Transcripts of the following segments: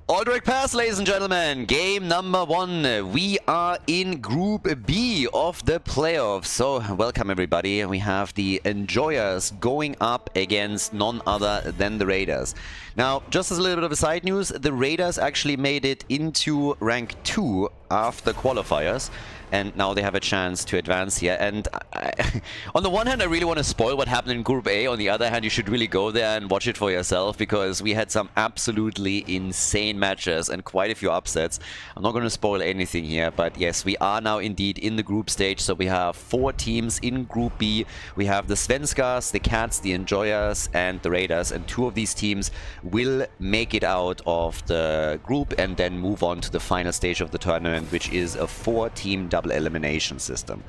All direct pass, ladies and gentlemen. Game number 1. We are in Group B of the playoffs. So, welcome everybody. We have the Enjoyers going up against none other than the Raiders. Now, just as a little bit of a side news, the Raiders actually made it into rank 2 after qualifiers. And now they have a chance to advance here. And on the one hand, I really want to spoil what happened in Group A. On the other hand, you should really go there and watch it for yourself, because we had some absolutely insane matches and quite a few upsets. I'm not going to spoil anything here, but yes, we are now indeed in the group stage. So we have 4 teams in Group B. We have the Svenskas, the Cats, the Enjoyers, and the Raiders. And 2 of these teams will make it out of the group and then move on to the final stage of the tournament, which is a 4-team double elimination system.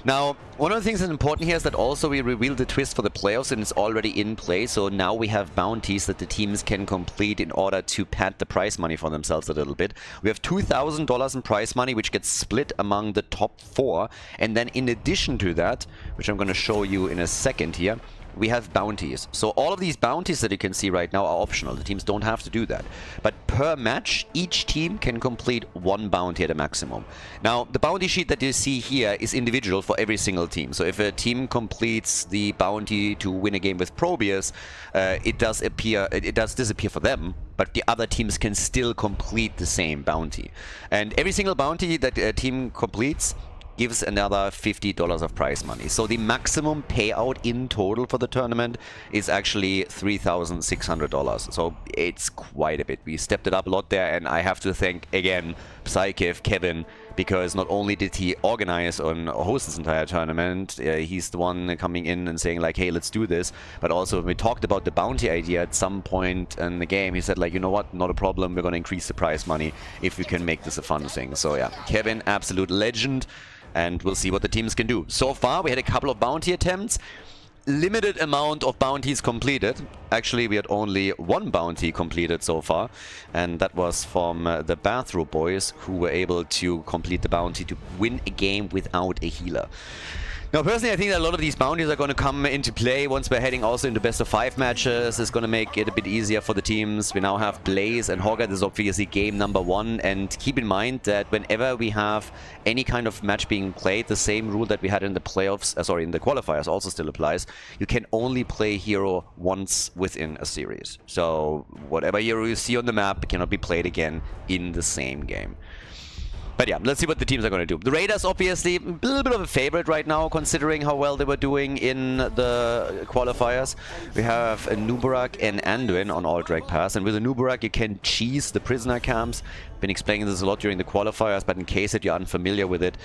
Now, one of the things that's important here is that also we revealed the twist for the playoffs, and it's already in play. So now we have bounties that the teams can complete in order to pad the prize money for themselves a little bit. We have $2,000 in prize money, which gets split among the top 4. And then in addition to that, which I'm going to show you in a second here, we have bounties. So all of these bounties that you can see right now are optional. The teams don't have to do that. But per match, each team can complete 1 bounty at a maximum. Now, the bounty sheet that you see here is individual for every single team. So if a team completes the bounty to win a game with Probius, it does disappear for them, but the other teams can still complete the same bounty. And every single bounty that a team completes gives another $50 of prize money. So the maximum payout in total for the tournament is actually $3,600. So it's quite a bit. We stepped it up a lot there, and I have to thank again Psychiv, Kevin, because not only did he organize and host this entire tournament, he's the one coming in and saying like, hey, let's do this. But also when we talked about the bounty idea at some point in the game, he said like, you know what, not a problem, we're going to increase the prize money if we can make this a fun thing. So yeah, Kevin, absolute legend. And we'll see what the teams can do. So far, we had a couple of bounty attempts. Limited amount of bounties completed. Actually, we had only 1 bounty completed so far. And that was from the Bathrobe Boys, who were able to complete the bounty to win a game without a healer. Now, personally, I think that a lot of these bounties are going to come into play once we're heading also into best of 5 matches. It's going to make it a bit easier for the teams. We now have Blaze and Hogger. This is obviously game number 1. And keep in mind that whenever we have any kind of match being played, the same rule that we had in the playoffs, in the qualifiers also still applies. You can only play hero once within a series. So whatever hero you see on the map cannot be played again in the same game. But yeah, let's see what the teams are going to do. The Raiders, obviously, a little bit of a favorite right now, considering how well they were doing in the qualifiers. We have a Nubarak and Anduin on all drag pass. And with a Nubarak, you can cheese the prisoner camps. Been explaining this a lot during the qualifiers, but in case that you're unfamiliar with it,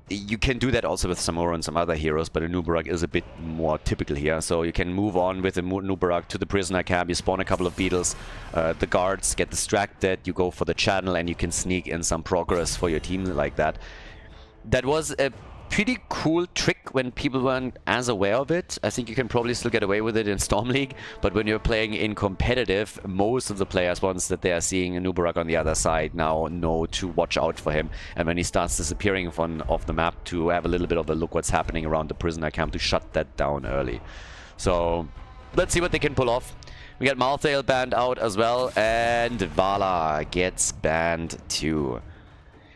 you can do that also with Samura and some other heroes, but a Nubarak is a bit more typical here. So you can move on with a Nubarak to the prisoner camp, you spawn a couple of beetles, the guards get distracted, you go for the channel, and you can sneak in some progress for your team like that. That was a pretty cool trick when people weren't as aware of it. I think you can probably still get away with it in Storm League, but when you're playing in competitive, most of the players, once that they are seeing a Nubarak on the other side, now know to watch out for him. And when he starts disappearing from off the map, to have a little bit of a look what's happening around the prisoner camp to shut that down early. So let's see what they can pull off. We got Malthael banned out as well, and Vala gets banned too.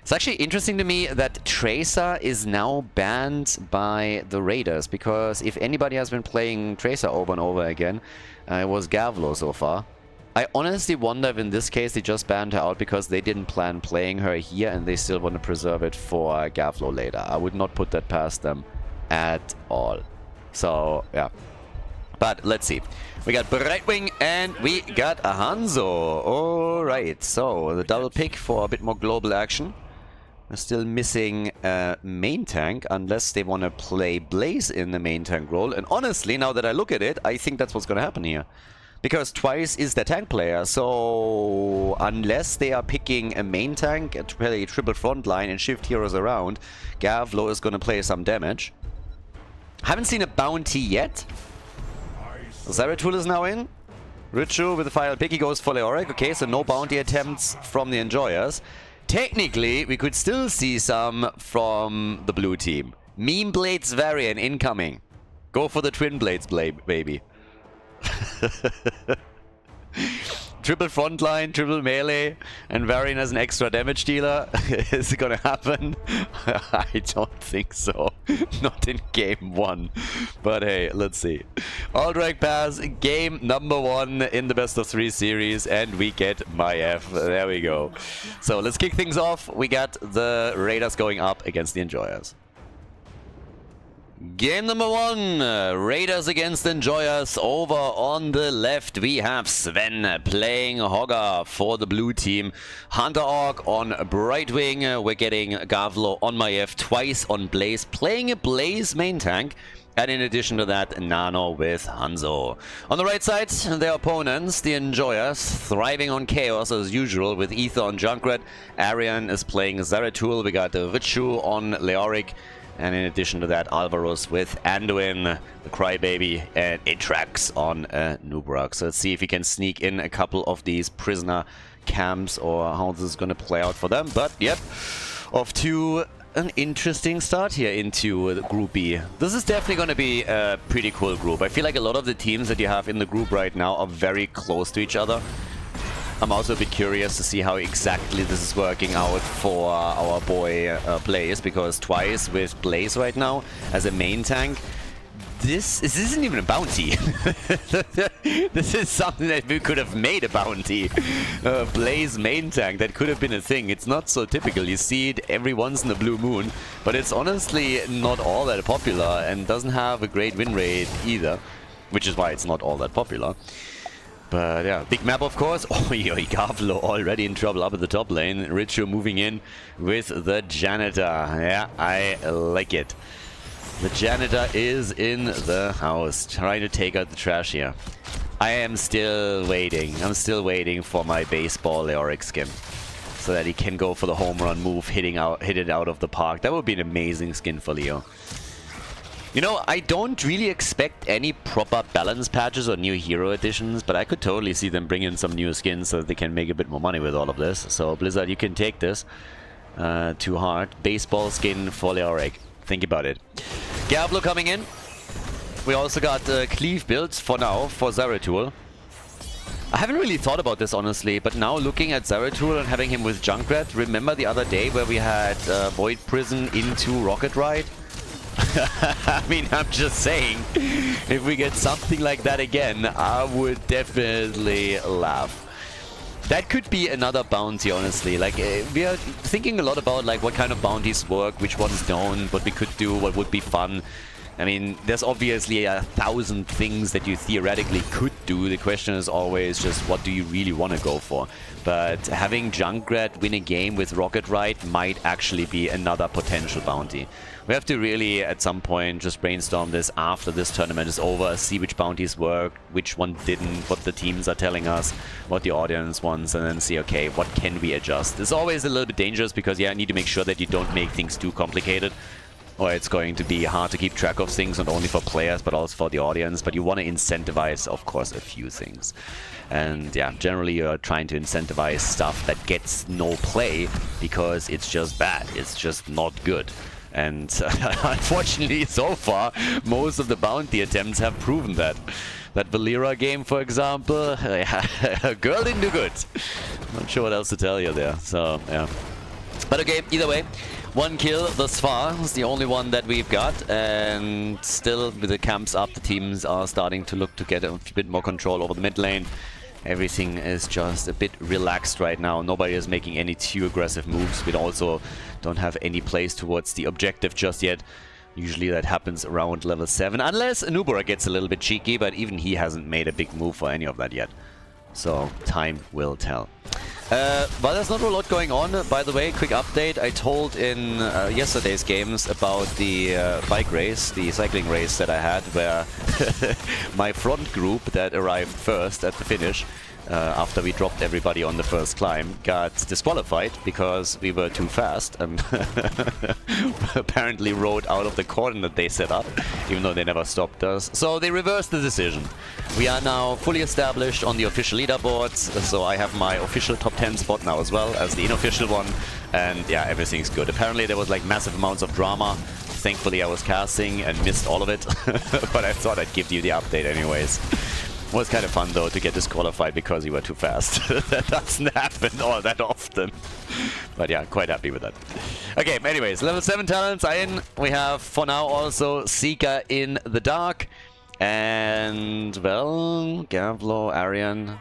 It's actually interesting to me that Tracer is now banned by the Raiders, because if anybody has been playing Tracer over and over again, it was Gavlo so far. I honestly wonder if in this case they just banned her out because they didn't plan playing her here and they still want to preserve it for Gavlo later. I would not put that past them at all. So, yeah. But let's see. We got Brightwing and we got a Hanzo. Alright, so the double pick for a bit more global action. We're still missing a main tank, unless they want to play Blaze in the main tank role. And honestly, now that I look at it, I think that's what's going to happen here. Because Twice is the tank player, so unless they are picking a main tank to play a triple frontline and shift heroes around, Gavlo is going to play some damage. Haven't seen a bounty yet. Zeratul is now in. Richu with the final pick, he goes for Leoric. Okay, so no bounty attempts from the Enjoyers. Technically, we could still see some from the blue team. Meme Blades variant incoming. Go for the Twin Blades, baby. Triple frontline, triple melee, and Varian as an extra damage dealer. Is it gonna happen? I don't think so. Not in game 1. But hey, let's see. Aldrich Pass, game number 1 in the best of 3 series, and we get Maiev. There we go. So let's kick things off. We got the Raiders going up against the Enjoyers. Game number 1, Raiders against Enjoyers. Over on the left we have Sven playing Hogger for the blue team. Hunter Orc on Brightwing. We're getting Gavlo on Maiev, twice on Blaze, playing a Blaze main tank. And in addition to that, Nano with Hanzo. On the right side, their opponents, the Enjoyers, thriving on Chaos as usual with Ether on Junkrat. Arian is playing Zeratul. We got Richu on Leoric. And in addition to that, Alvaros with Anduin, the Crybaby, and Atrax on Nubrak. So let's see if he can sneak in a couple of these prisoner camps or how this is going to play out for them. But yep, off to an interesting start here into the Group B. This is definitely going to be a pretty cool group. I feel like a lot of the teams that you have in the group right now are very close to each other. I'm also a bit curious to see how exactly this is working out for our boy Blaze, because twice with Blaze right now as a main tank, this isn't even a bounty. This is something that we could have made a bounty. Blaze main tank, that could have been a thing. It's not so typical. You see it every once in a blue moon, but it's honestly not all that popular and doesn't have a great win rate either, which is why it's not all that popular. But yeah, big map of course. Oh, Gavlo already in trouble up at the top lane. Richu moving in with the Janitor. Yeah, I like it. The Janitor is in the house, trying to take out the trash here. I am still waiting. I'm still waiting for my baseball Leoric skin, so that he can go for the home run move, hit it out of the park. That would be an amazing skin for Leo. You know, I don't really expect any proper balance patches or new hero additions, but I could totally see them bring in some new skins so that they can make a bit more money with all of this. So Blizzard, you can take this. Too hard. Baseball skin for Leoric. Think about it. Gavlo coming in. We also got Cleave builds for now for Zeratul. I haven't really thought about this honestly, but now looking at Zeratul and having him with Junkrat, remember the other day where we had Void Prison into Rocket Ride? I mean, I'm just saying, if we get something like that again, I would definitely laugh. That could be another bounty, honestly. Like, we are thinking a lot about like what kind of bounties work, which ones don't, what we could do, what would be fun. I mean, there's obviously 1,000 things that you theoretically could do. The question is always just what do you really want to go for? But having Junkrat win a game with Rocket Ride might actually be another potential bounty. We have to really, at some point, just brainstorm this after this tournament is over, see which bounties work, which one didn't, what the teams are telling us, what the audience wants, and then see, okay, what can we adjust? It's always a little bit dangerous because, yeah, I need to make sure that you don't make things too complicated, or it's going to be hard to keep track of things, not only for players, but also for the audience. But you want to incentivize, of course, a few things. And yeah, generally you're trying to incentivize stuff that gets no play because it's just bad, it's just not good. And unfortunately, so far, most of the bounty attempts have proven that. That Valera game, for example, a girl didn't do good. Not sure what else to tell you there, so yeah. But okay, either way, 1 kill thus far is the only one that we've got, and still with the camps up, the teams are starting to look to get a bit more control over the mid lane. Everything is just a bit relaxed right now. Nobody is making any too aggressive moves. We also don't have any plays towards the objective just yet. Usually that happens around level 7, unless Anubura gets a little bit cheeky, but even he hasn't made a big move for any of that yet. So time will tell. Well, there's not a lot going on. By the way, quick update. I told in yesterday's games about the bike race, the cycling race that I had, where my front group that arrived first at the finish, after we dropped everybody on the first climb, got disqualified because we were too fast and apparently rode out of the cordon that they set up, even though they never stopped us. So they reversed the decision. We are now fully established on the official leaderboards, so I have my official top 10 spot now as well as the unofficial one, and yeah, everything's good. Apparently there was like massive amounts of drama. Thankfully I was casting and missed all of it, but I thought I'd give you the update anyways. Was kind of fun though to get disqualified because you were too fast. That doesn't happen all that often. But yeah, quite happy with that. Okay, anyways, level 7 talents are in. We have for now also Seeker in the dark. And well, Gavlo, Arian.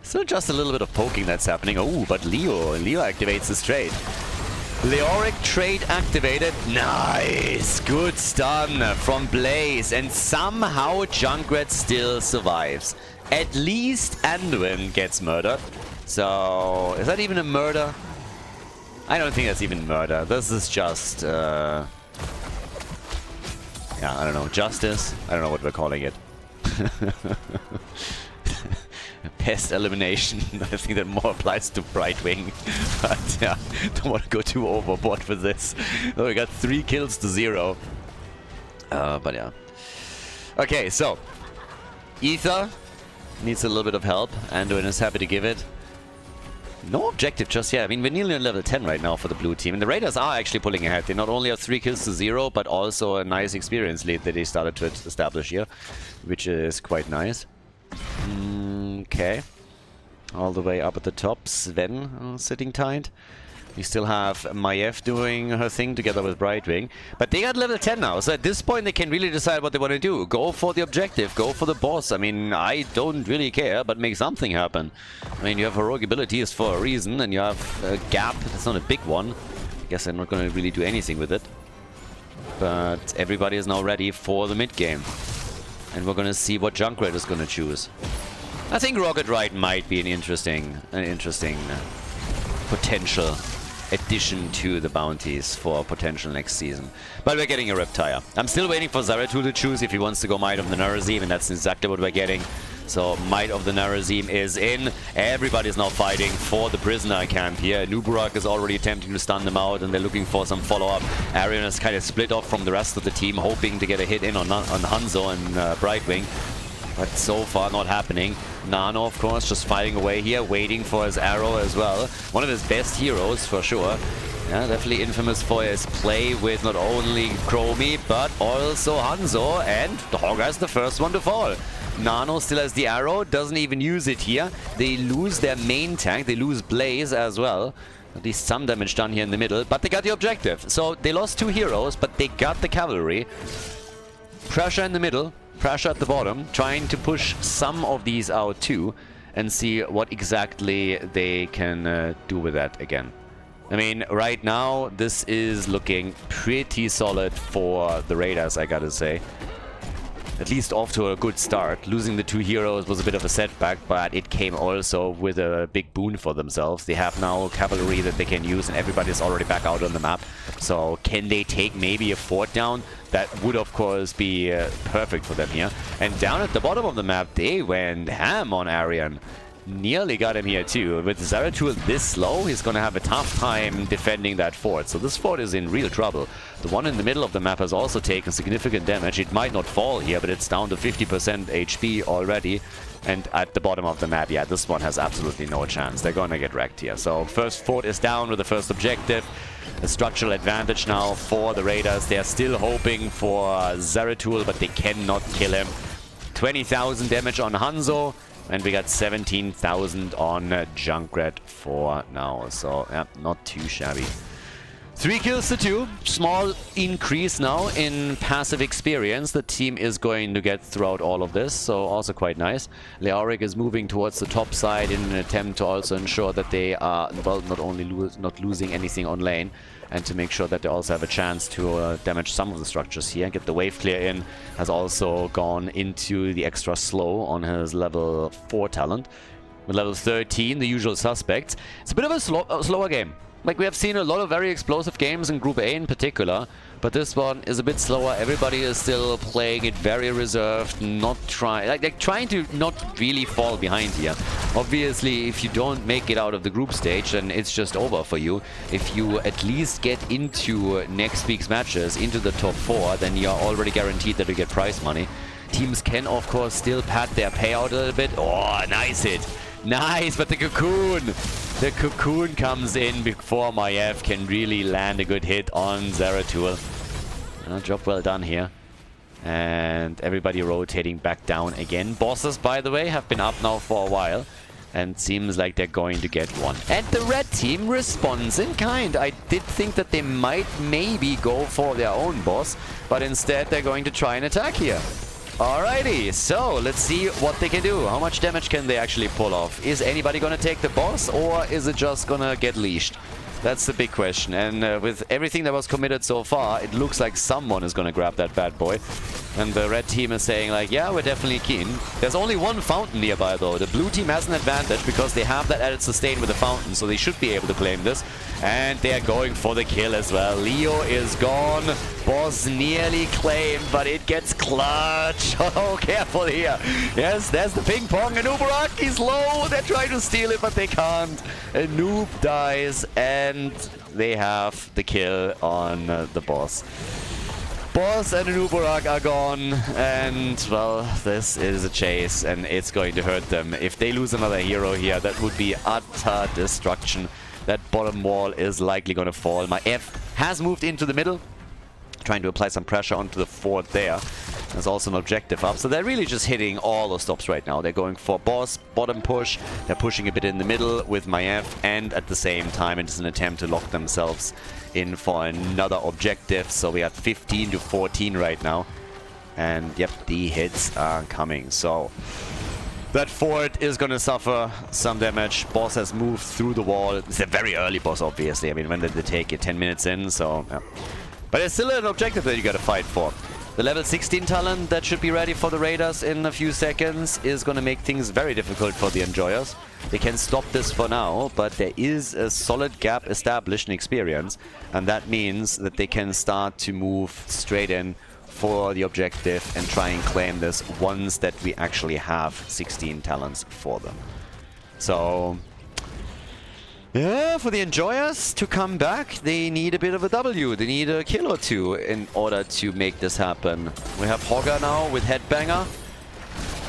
Still just a little bit of poking that's happening. Oh, but Leo activates his trade. Leoric trait activated. Nice! Good stun from Blaze. And somehow Junkrat still survives. At least Anduin gets murdered. So, is that even a murder? I don't think that's even murder. This is just, yeah, I don't know. Justice? I don't know what we're calling it. Pest elimination. I think that more applies to Brightwing. But yeah, don't want to go too overboard with this. Oh, we got 3 kills to 0. But yeah. Okay, so Ether needs a little bit of help. Anduin is happy to give it. No objective just yet. I mean, we're nearly on level 10 right now for the blue team. And the Raiders are actually pulling ahead. They not only have 3 kills to 0, but also a nice experience lead that they started to establish here, which is quite nice. Okay. All the way up at the top, Sven sitting tight. We still have Maiev doing her thing together with Brightwing. But they got level 10 now, so at this point they can really decide what they want to do. Go for the objective, go for the boss. I mean, I don't really care, but make something happen. I mean, you have heroic abilities for a reason, and you have a gap. It's not a big one. I guess I'm not going to really do anything with it. But everybody is now ready for the mid-game. And we're going to see what Junkrat is going to choose. I think Rocket Ride might be an interesting potential addition to the bounties for potential next season. But we're getting a Reptile. I'm still waiting for Zeratul to choose if he wants to go Might of the Narazim, and that's exactly what we're getting. So Might of the Narazim is in. Everybody's now fighting for the prisoner camp here. Nuburak is already attempting to stun them out, and they're looking for some follow-up. Arian is kind of split off from the rest of the team, hoping to get a hit in on Hanzo and Brightwing. But so far not happening. Nano, of course, just fighting away here, waiting for his arrow as well. One of his best heroes, for sure. Yeah, definitely infamous for his play with not only Chromie, but also Hanzo. And the Hogger is the first one to fall. Nano still has the arrow, doesn't even use it here. They lose their main tank, they lose Blaze as well. At least some damage done here in the middle, but they got the objective. So they lost 2 heroes, but they got the cavalry. Pressure in the middle, pressure at the bottom, trying to push some of these out too, and see what exactly they can do with that again. I mean, right now, this is looking pretty solid for the Raiders, I gotta say. At least off to a good start. Losing the 2 heroes was a bit of a setback, but it came also with a big boon for themselves. They have now cavalry that they can use, and everybody's already back out on the map. So can they take maybe a fort down? That would, of course, be perfect for them here. And down at the bottom of the map, they went ham on Arian. Nearly got him here too. With Zeratul this slow, he's gonna have a tough time defending that fort. So this fort is in real trouble. The one in the middle of the map has also taken significant damage. It might not fall here, but it's down to 50% HP already. And at the bottom of the map, yeah, this one has absolutely no chance. They're gonna get wrecked here. So first fort is down with the first objective. A structural advantage now for the Raiders. They're still hoping for Zeratul, but they cannot kill him. 20,000 damage on Hanzo. And we got 17,000 on Junkrat for now. So, yeah, not too shabby. 3 kills to 2. Small increase now in passive experience the team is going to get throughout all of this. So, also quite nice. Leoric is moving towards the top side in an attempt to also ensure that they are, well, not only not losing anything on lane, and to make sure that they also have a chance to damage some of the structures here. Get the wave clear in. Has also gone into the extra slow on his level 4 talent. With level 13, the usual suspects. It's a bit of a slower game. Like, we have seen a lot of very explosive games in Group A in particular, but this one is a bit slower. Everybody is still playing it very reserved, not trying, like trying to not really fall behind here. Obviously, if you don't make it out of the group stage, then it's just over for you. If you at least get into next week's matches, into the top 4, then you're already guaranteed that you get prize money. Teams can, of course, still pad their payout a little bit. Oh, nice hit. Nice, but the cocoon! The cocoon comes in before Maiev can really land a good hit on Zeratul. Job well done here. And everybody rotating back down again. Bosses, by the way, have been up now for a while. And seems like they're going to get one. And the red team responds in kind. I did think that they might maybe go for their own boss, but instead they're going to try and attack here. Alrighty, so let's see what they can do. How much damage can they actually pull off? Is anybody gonna take the boss, or is it just gonna get leashed? That's the big question. And with everything that was committed so far, it looks like someone is gonna grab that bad boy. And the red team is saying like, yeah, we're definitely keen. There's only one fountain nearby though. The blue team has an advantage because they have that added sustain with the fountain, so they should be able to claim this. And they're going for the kill as well. Leo is gone. Boss nearly claimed, but it gets clutch. Oh, careful here. Yes, there's the ping pong. And Uberak, he's low. They're trying to steal it, but they can't. A noob dies, and they have the kill on the boss. Boss and Uberak are gone, and well, this is a chase, and it's going to hurt them. If they lose another hero here, that would be utter destruction. That bottom wall is likely going to fall. My F has moved into the middle, trying to apply some pressure onto the fort there. There's also an objective up, so they're really just hitting all the stops right now. They're going for boss, bottom push, they're pushing a bit in the middle with my F, and at the same time it is an attempt to lock themselves in for another objective. So we have 15 to 14 right now, and yep, the hits are coming. So that fort is going to suffer some damage. Boss has moved through the wall. It's a very early boss, obviously. I mean, when did they take it? 10 minutes in, so yeah. But it's still an objective that you got to fight for. The level 16 talent that should be ready for the raiders in a few seconds is going to make things very difficult for the enjoyers. They can stop this for now, but there is a solid gap established in experience, and that means that they can start to move straight in for the objective and try and claim this once that we actually have 16 talents for them. So yeah, for the enjoyers to come back, they need a bit of a W. They need a kill or two in order to make this happen. We have Hogger now with Headbanger.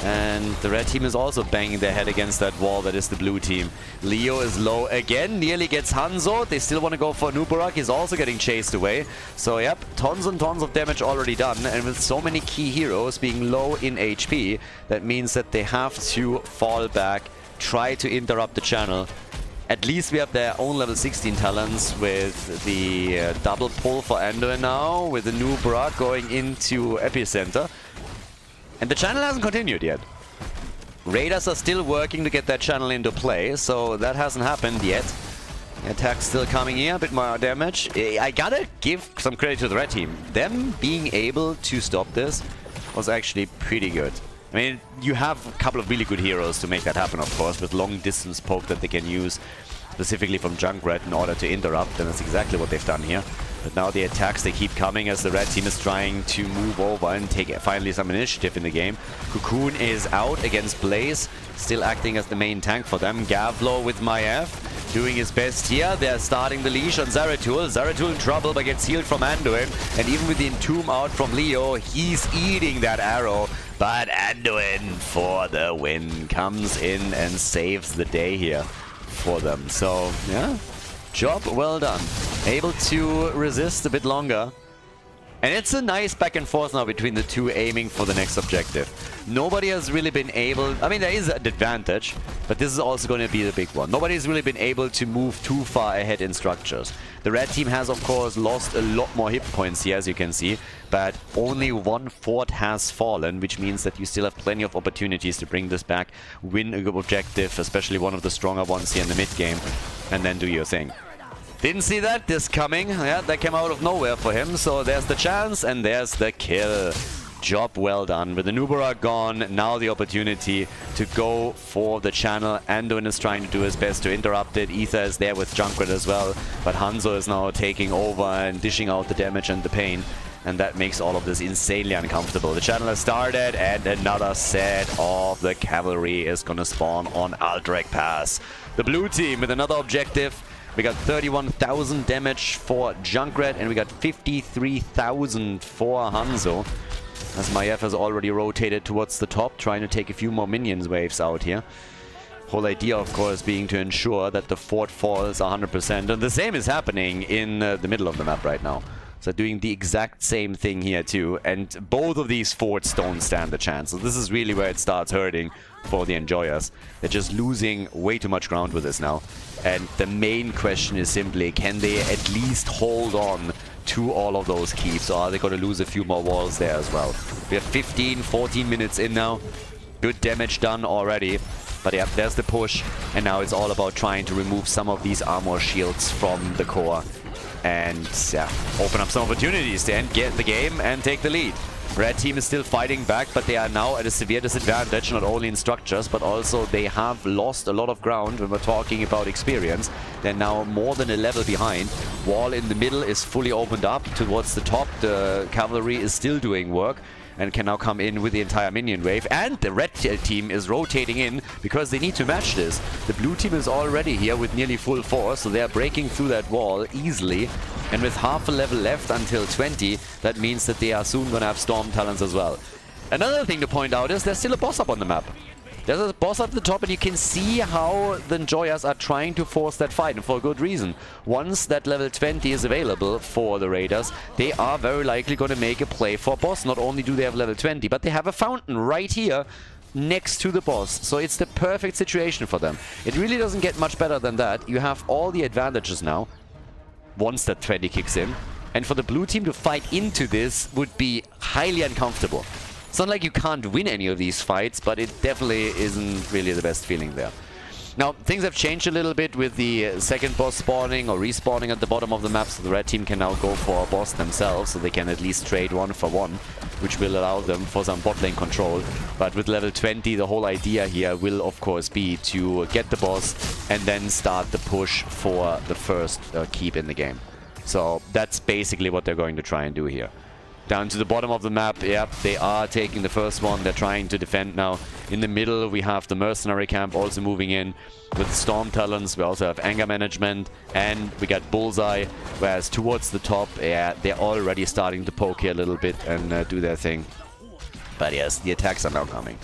And the red team is also banging their head against that wall that is the blue team. Leo is low again, nearly gets Hanzo. They still want to go for Nubarak. He's also getting chased away. So yep, tons and tons of damage already done. And with so many key heroes being low in HP, that means that they have to fall back, try to interrupt the channel. At least we have their own level 16 talents with the double pull for Anduin now, with the Nubarak going into Epicenter. And the channel hasn't continued yet. Raiders are still working to get that channel into play, so that hasn't happened yet. Attack's still coming here, a bit more damage. I gotta give some credit to the red team. Them being able to stop this was actually pretty good. I mean, you have a couple of really good heroes to make that happen, of course, with long distance poke that they can use specifically from Junkrat in order to interrupt, and that's exactly what they've done here. But now the attacks, they keep coming as the red team is trying to move over and take finally some initiative in the game. Cocoon is out against Blaze, still acting as the main tank for them. Gavlo with Maiev doing his best here. They're starting the leash on Zeratul. Zeratul in trouble but gets healed from Anduin. And even with the Entomb out from Leo, he's eating that arrow. But Anduin for the win comes in and saves the day here for them. So yeah, job well done. Able to resist a bit longer. And it's a nice back and forth now between the two aiming for the next objective. Nobody has really been able... I mean, there is an advantage, but this is also going to be the big one. Nobody's really been able to move too far ahead in structures. The red team has, of course, lost a lot more hit points here, as you can see, but only one fort has fallen, which means that you still have plenty of opportunities to bring this back, win a good objective, especially one of the stronger ones here in the mid game, and then do your thing. Didn't see this coming. Yeah, that came out of nowhere for him. So there's the chance and there's the kill. Job well done. With the Nubarak gone, now the opportunity to go for the channel. Anduin is trying to do his best to interrupt it. Ether is there with Junkrat as well. But Hanzo is now taking over and dishing out the damage and the pain. And that makes all of this insanely uncomfortable. The channel has started and another set of the cavalry is going to spawn on Aldrich Pass. The blue team with another objective. We got 31,000 damage for Junkrat and we got 53,000 for Hanzo. As Maiev has already rotated towards the top, trying to take a few more minions waves out here. Whole idea, of course, being to ensure that the fort falls 100%. And the same is happening in the middle of the map right now. So doing the exact same thing here too. And both of these forts don't stand a chance. So this is really where it starts hurting for the Enjoyers. They're just losing way too much ground with this now. And the main question is simply, can they at least hold on to all of those keeps, or are they going to lose a few more walls there as well? We have 15, 14 minutes in now. Good damage done already. But yeah, there's the push. And now it's all about trying to remove some of these armor shields from the core. And yeah, open up some opportunities to get the game and take the lead. Red team is still fighting back, but they are now at a severe disadvantage, not only in structures, but also they have lost a lot of ground when we're talking about experience. They're now more than a level behind. Wall in the middle is fully opened up towards the top. The cavalry is still doing work and can now come in with the entire minion wave. And the red team is rotating in because they need to match this. The blue team is already here with nearly full force, so they are breaking through that wall easily. And with half a level left until 20, that means that they are soon going to have Storm Talons as well. Another thing to point out is there's still a boss up on the map. There's a boss up at the top, and you can see how the Enjoyers are trying to force that fight, and for a good reason. Once that level 20 is available for the Raiders, they are very likely going to make a play for boss. Not only do they have level 20, but they have a fountain right here next to the boss. So it's the perfect situation for them. It really doesn't get much better than that. You have all the advantages now, once that 20 kicks in. And for the blue team to fight into this would be highly uncomfortable. It's not like you can't win any of these fights, but it definitely isn't really the best feeling there. Now, things have changed a little bit with the second boss spawning or respawning at the bottom of the map, so the red team can now go for a boss themselves, so they can at least trade 1-for-1, which will allow them for some bot lane control. But with level 20, the whole idea here will, of course, be to get the boss and then start the push for the first keep in the game. So that's basically what they're going to try and do here. Down to the bottom of the map, yep, they are taking the first one. They're trying to defend now. In the middle, we have the mercenary camp also moving in with Storm Talons. We also have anger management, and we got Bullseye. Whereas towards the top, yeah, they're already starting to poke here a little bit and do their thing. But yes, the attacks are now coming.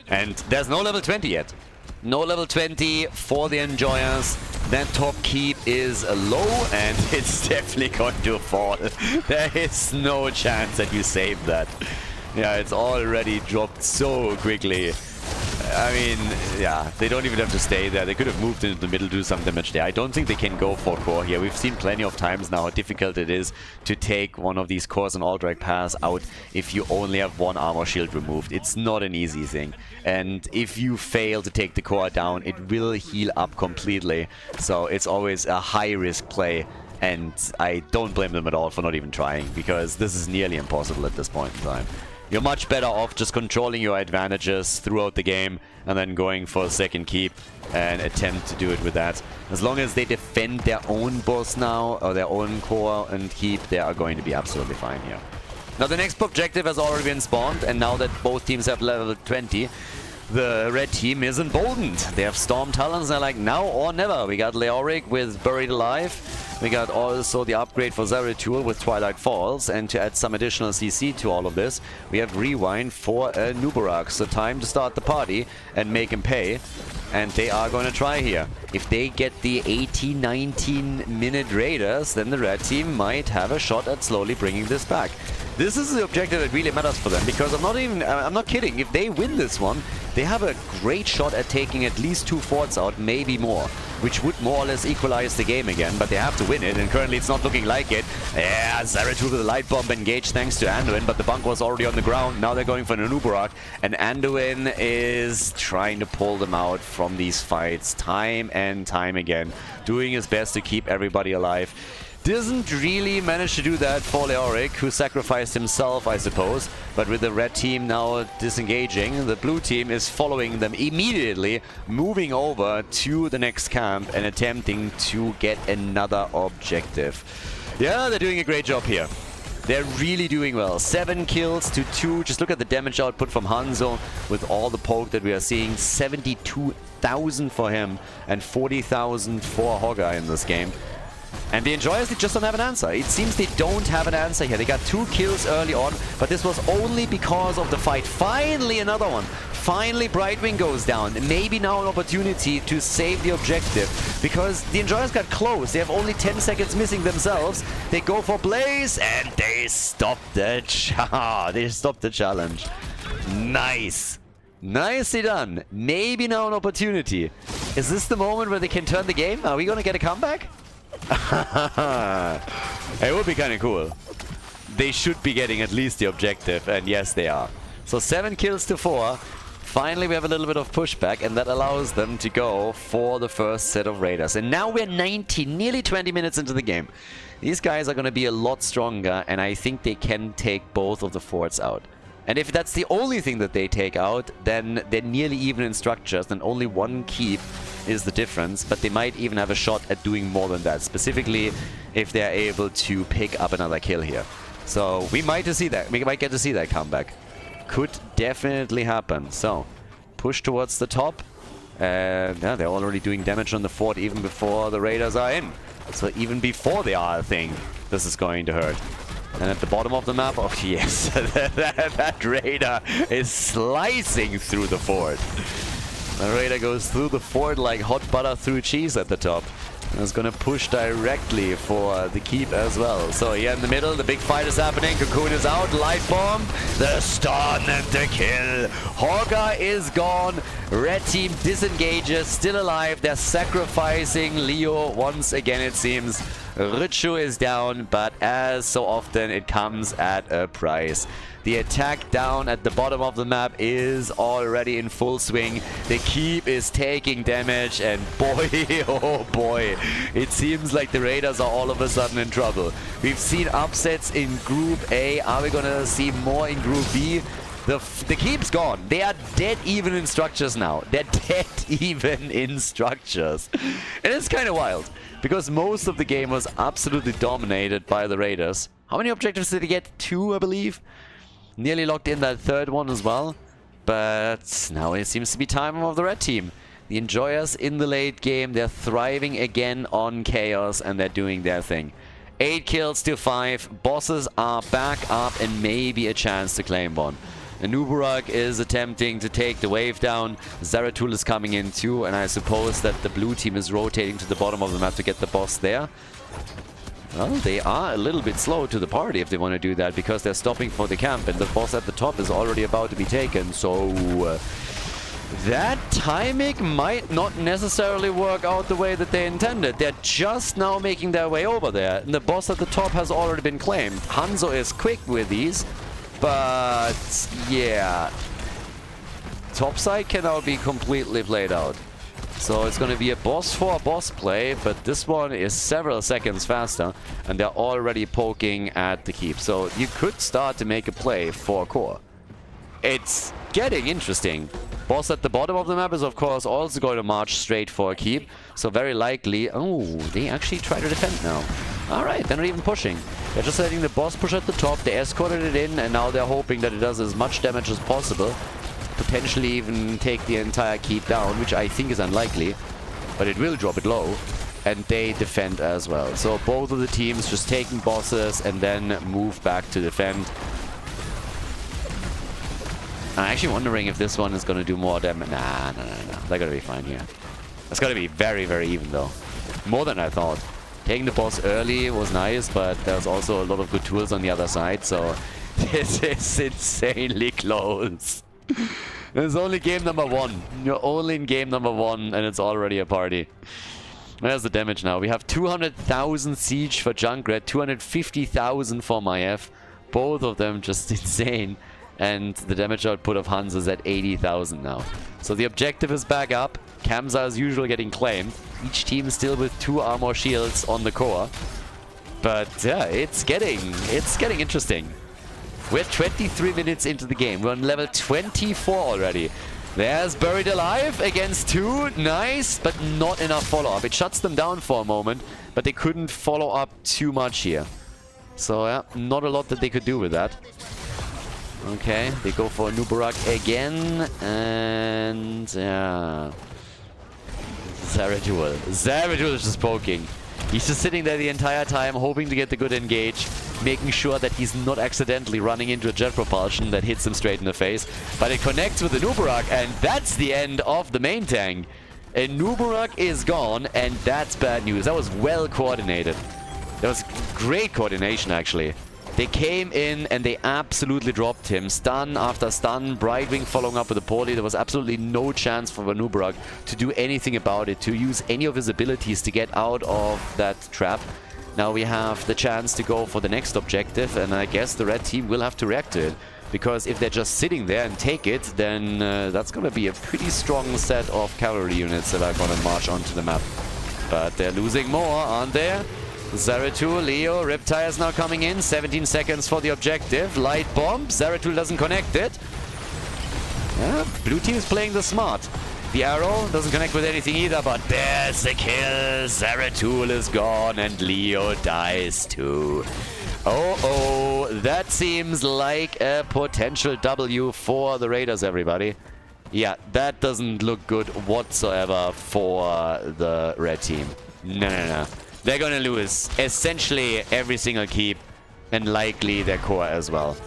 And there's no level 20 yet. No level 20 for the Enjoyers. That top keep is low, and it's definitely going to fall. There is no chance that you save that. Yeah, it's already dropped so quickly. I mean, yeah, they don't even have to stay there. They could have moved into the middle, do some damage there. I don't think they can go for core here. We've seen plenty of times now how difficult it is to take one of these cores and Aldrich pass out if you only have one armor shield removed. It's not an easy thing. And if you fail to take the core down, it will heal up completely. So it's always a high-risk play. And I don't blame them at all for not even trying, because this is nearly impossible at this point in time. You're much better off just controlling your advantages throughout the game and then going for a second keep and attempt to do it with that. As long as they defend their own boss now, or their own core and keep, they are going to be absolutely fine here. Now the next objective has already been spawned, and now that both teams have level 20, the red team is emboldened. They have Storm Talons, they're like now or never. We got Leoric with Buried Alive. We got also the upgrade for Zeratul with Twilight Falls, and to add some additional CC to all of this, we have Rewind for Nubarak. So time to start the party and make him pay. And they are going to try here. If they get the 18-19 minute Raiders, then the red team might have a shot at slowly bringing this back. This is the objective that really matters for them, because I'm not kidding. If they win this one, they have a great shot at taking at least 2 forts out, maybe more, which would more or less equalize the game again, but they have to win it, and currently it's not looking like it. Yeah, Zeratul with the light bomb engaged thanks to Anduin, but the bunker was already on the ground. Now they're going for Nubarak, and Anduin is trying to pull them out from these fights time and time again, doing his best to keep everybody alive. Doesn't really manage to do that for Leoric, who sacrificed himself, I suppose. But with the red team now disengaging, the blue team is following them immediately, moving over to the next camp and attempting to get another objective. Yeah, they're doing a great job here. They're really doing well. 7 kills to 2. Just look at the damage output from Hanzo with all the poke that we are seeing. 72,000 for him and 40,000 for Hogga in this game. And the Enjoyers, they just don't have an answer. It seems they don't have an answer here. They got 2 kills early on, but this was only because of the fight. Finally, another one. Finally, Brightwing goes down. Maybe now an opportunity to save the objective, because the Enjoyers got close. They have only 10 seconds missing themselves. They go for Blaze, and they stop the challenge. Nice. Nicely done. Maybe now an opportunity. Is this the moment where they can turn the game? Are we going to get a comeback? It would be kind of cool. They should be getting at least the objective, and yes, they are. So 7 kills to 4. Finally, we have a little bit of pushback, and that allows them to go for the first set of Raiders. And now we're 90, nearly 20 minutes into the game. These guys are going to be a lot stronger, and I think they can take both of the forts out. And if that's the only thing that they take out, then they're nearly even in structures, and only 1 keep is the difference. But they might even have a shot at doing more than that, specifically if they're able to pick up another kill here. So we might get to see that comeback. Could definitely happen. So push towards the top, and yeah, they're already doing damage on the fort even before the Raiders are in. So even before they are a thing, this is going to hurt. And at the bottom of the map, oh yes, that Raider is slicing through the fort. The Raider goes through the fort like hot butter through cheese at the top. And is going to push directly for the keep as well. So here in the middle, the big fight is happening. Cocoon is out, light bomb, the stun and the kill. Hawker is gone. Red team disengages, still alive. They're sacrificing Leo once again, it seems. Richu is down, but as so often, it comes at a price. The attack down at the bottom of the map is already in full swing. The keep is taking damage, and boy, oh boy, it seems like the Raiders are all of a sudden in trouble. We've seen upsets in Group A. Are we gonna see more in Group B? The keep's gone. They are dead even in structures now. They're dead even in structures. And it's kind of wild, because most of the game was absolutely dominated by the Raiders. How many objectives did they get? 2, I believe. Nearly locked in that 3rd one as well. But now it seems to be time of the red team. The Enjoyers in the late game. They're thriving again on chaos, and they're doing their thing. 8 kills to 5. Bosses are back up, and maybe a chance to claim one. Anuburak is attempting to take the wave down. Zeratul is coming in too, and I suppose that the blue team is rotating to the bottom of the map to get the boss there. Well, they are a little bit slow to the party if they want to do that, because they're stopping for the camp, and the boss at the top is already about to be taken. So that timing might not necessarily work out the way that they intended. They're just now making their way over there, and the boss at the top has already been claimed. Hanzo is quick with these, but yeah, topside can now be completely played out. So it's going to be a boss for a boss play, but this one is several seconds faster, and they're already poking at the keep. So you could start to make a play for core. It's getting interesting. Boss at the bottom of the map is, of course, also going to march straight for a keep. So very likely... Oh, they actually try to defend now. Alright, they're not even pushing. They're just letting the boss push at the top. They escorted it in, and now they're hoping that it does as much damage as possible. Potentially even take the entire keep down, which I think is unlikely. But it will drop it low. And they defend as well. So both of the teams just taking bosses and then move back to defend. I'm actually wondering if this one is going to do more damage. Nah. They're going to be fine here. It's going to be very, very even though. More than I thought. Taking the boss early was nice, but there's also a lot of good tools on the other side. So this is insanely close. It's only game number 1. You're only in game number 1, and it's already a party. There's the damage now. We have 200,000 siege for Junkrat, 250,000 for Maiev. Both of them just insane. And the damage output of Hans is at 80,000 now. So the objective is back up. Camps are as usual getting claimed. Each team still with 2 armor shields on the core. But yeah, it's getting interesting. We're 23 minutes into the game. We're on level 24 already. There's Buried Alive against 2. Nice, but not enough follow-up. It shuts them down for a moment, but they couldn't follow up too much here. So yeah, not a lot that they could do with that. Okay, they go for Nubarak again, and yeah. Zeratul is just poking. He's just sitting there the entire time, hoping to get the good engage, making sure that he's not accidentally running into a jet propulsion that hits him straight in the face. But it connects with the Nubarak, and that's the end of the main tank. And Nubarak is gone, and that's bad news. That was well coordinated. That was great coordination, actually. They came in and they absolutely dropped him. Stun after stun, Brightwing following up with a poly. There was absolutely no chance for Nubarak to do anything about it, to use any of his abilities to get out of that trap. Now we have the chance to go for the next objective, and I guess the red team will have to react to it. Because if they're just sitting there and take it, then that's going to be a pretty strong set of cavalry units that are going to march onto the map. But they're losing more, aren't they? Zeratul, Leo, Riptire is now coming in. 17 seconds for the objective. Light bomb. Zeratul doesn't connect it. Yeah, blue team is playing the smart. The arrow doesn't connect with anything either, but there's the kill. Zeratul is gone and Leo dies too. Oh, that seems like a potential W for the Raiders, everybody. Yeah, that doesn't look good whatsoever for the red team. No. They're gonna lose essentially every single keep and likely their core as well.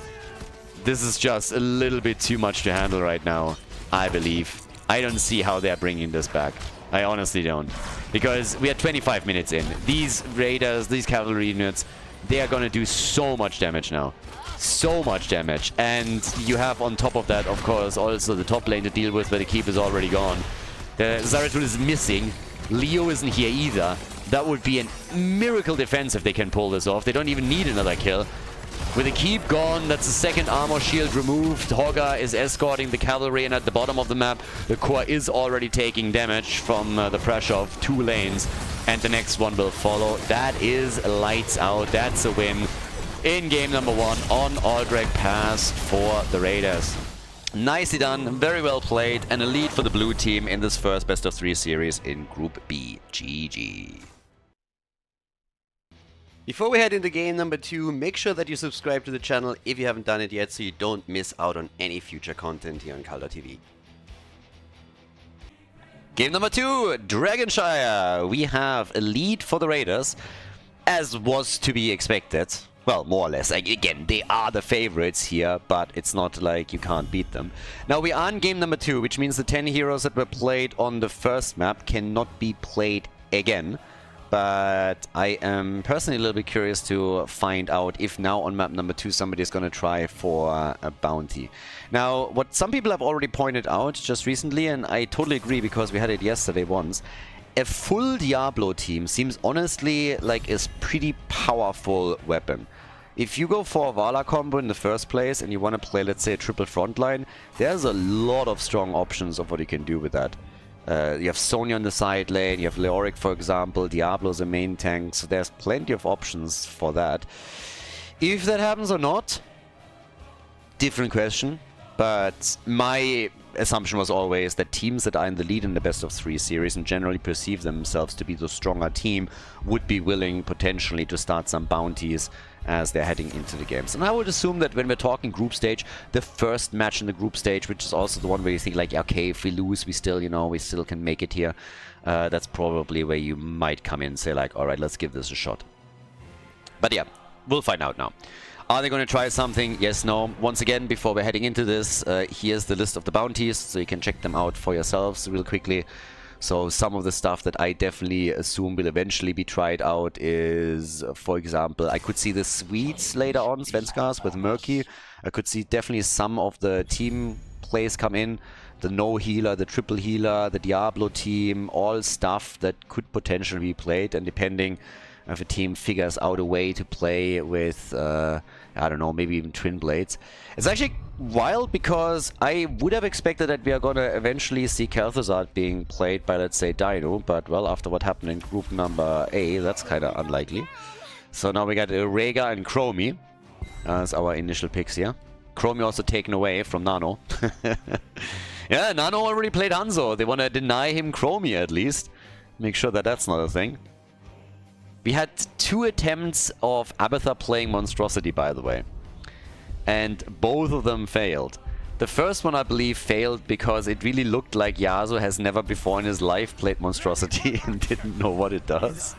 This is just a little bit too much to handle right now, I believe. I don't see how they're bringing this back. I honestly don't. Because we are 25 minutes in. These Raiders, these cavalry units, they are gonna do so much damage now. So much damage. And you have on top of that, of course, also the top lane to deal with where the keep is already gone. Zeratul is missing. Leo isn't here either. That would be a miracle defense if they can pull this off. They don't even need another kill. With the keep gone, that's the second armor shield removed. Hogger is escorting the cavalry, and at the bottom of the map, the core is already taking damage from the pressure of 2 lanes. And the next one will follow. That is lights out. That's a win in game number 1 on Aldrich Pass for the Raiders. Nicely done, very well played, and a lead for the blue team in this first best of 3 series in Group B. GG. Before we head into game number 2, make sure that you subscribe to the channel if you haven't done it yet so you don't miss out on any future content here on Khaldor TV. Game number 2, Dragonshire. We have a lead for the Raiders, as was to be expected. Well, more or less. Like, again, they are the favorites here, but it's not like you can't beat them. Now, we are in game number 2, which means the 10 heroes that were played on the first map cannot be played again. But I am personally a little bit curious to find out if now on map number 2 somebody is going to try for a bounty. Now, what some people have already pointed out just recently, and I totally agree because we had it yesterday once, a full Diablo team seems honestly like a pretty powerful weapon. If you go for a Vala combo in the first place and you want to play, let's say, a triple frontline, there's a lot of strong options of what you can do with that. You have Sonya on the side lane, you have Leoric, for example, Diablo's a main tank, so there's plenty of options for that. If that happens or not, different question, but my assumption was always that teams that are in the lead in the best of 3 series and generally perceive themselves to be the stronger team would be willing potentially to start some bounties as they're heading into the games. And I would assume that when we're talking group stage, the first match in the group stage, which is also the one where you think like, okay, if we lose, we still, you know, we still can make it here. That's probably where you might come in and say like, all right, let's give this a shot. But yeah, we'll find out now. Are they going to try something? Yes, no. Once again, before we're heading into this, here's the list of the bounties, so you can check them out for yourselves real quickly. So some of the stuff that I definitely assume will eventually be tried out is, for example, I could see the Swedes later on, Svenskars with Murky. I could see definitely some of the team plays come in. The no healer, the triple healer, the Diablo team, all stuff that could potentially be played, and depending if a team figures out a way to play with, I don't know, maybe even Twin Blades. It's actually wild because I would have expected that we are going to eventually see Khaldor being played by, let's say, Dino, but, well, after what happened in group number A, that's kind of unlikely. So now we got Rega and Chromie as our initial picks here. Chromie also taken away from Nano. Yeah, Nano already played Hanzo. They want to deny him Chromie at least. Make sure that that's not a thing. We had 2 attempts of Abathar playing Monstrosity, by the way. And both of them failed. The first one, I believe, failed because it really looked like Yasuo has never before in his life played Monstrosity and didn't know what it does.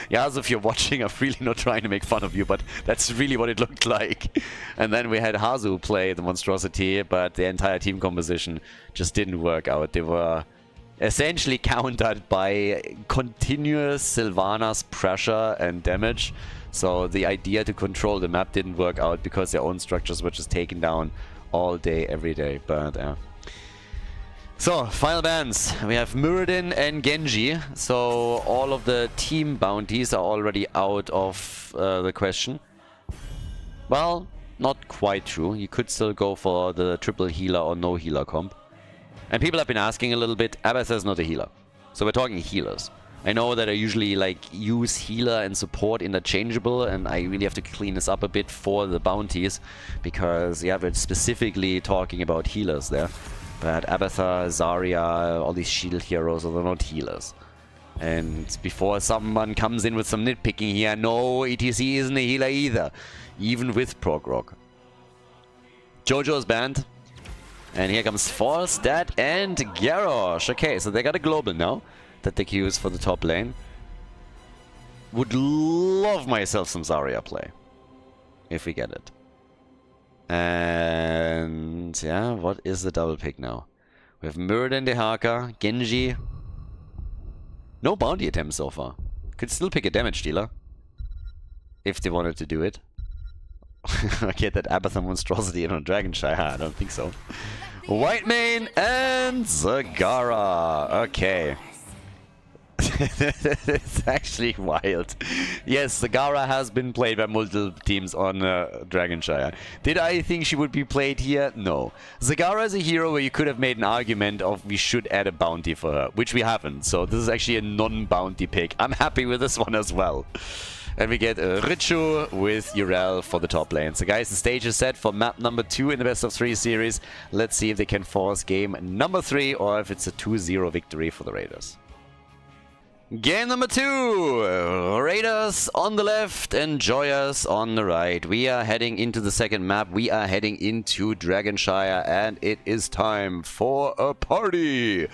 Yeah, as if you're watching, I'm really not trying to make fun of you, but that's really what it looked like. And then we had Hazu play the monstrosity, but the entire team composition just didn't work out. They were essentially countered by continuous Sylvanas pressure and damage. So the idea to control the map didn't work out because their own structures were just taken down all day, every day. But so, final bans. We have Muradin and Genji. So all of the team bounties are already out of the question. Well, not quite true. You could still go for the triple healer or no healer comp. And people have been asking a little bit, Abathur is not a healer. So we're talking healers. I know that I usually use healer and support interchangeable, and I really have to clean this up a bit for the bounties, because yeah, we're specifically talking about healers there. But Abathur, Zarya, all these shield heroes are not healers. And before someone comes in with some nitpicking here, no, ETC isn't a healer either, even with prog rock. Jojo is banned. And here comes Falstad and Garrosh. Okay, so they got a global now that they can use for the top lane. Would love myself some Zarya play, if we get it. And yeah, what is the double pick now? We have Muradin, Dehaka, Genji. No bounty attempts so far. Could still pick a damage dealer, if they wanted to do it. I get that Abathur monstrosity on Dragonshire. I don't think so. Whitemane and Zagara. Okay. It's actually wild. Yes, Zagara has been played by multiple teams on Dragonshire. Did I think she would be played here? No. Zagara is a hero where you could have made an argument of we should add a bounty for her, which we haven't. So this is actually a non-bounty pick. I'm happy with this one as well. And we get Richu with Urel for the top lane. So guys, the stage is set for map number 2 in the best of 3 series. Let's see if they can force game number 3 or if it's a 2-0 victory for the Raiders. Game number 2, Raiders on the left and Joyous on the right. We are heading into the second map. We are heading into Dragonshire, and it is time for a party.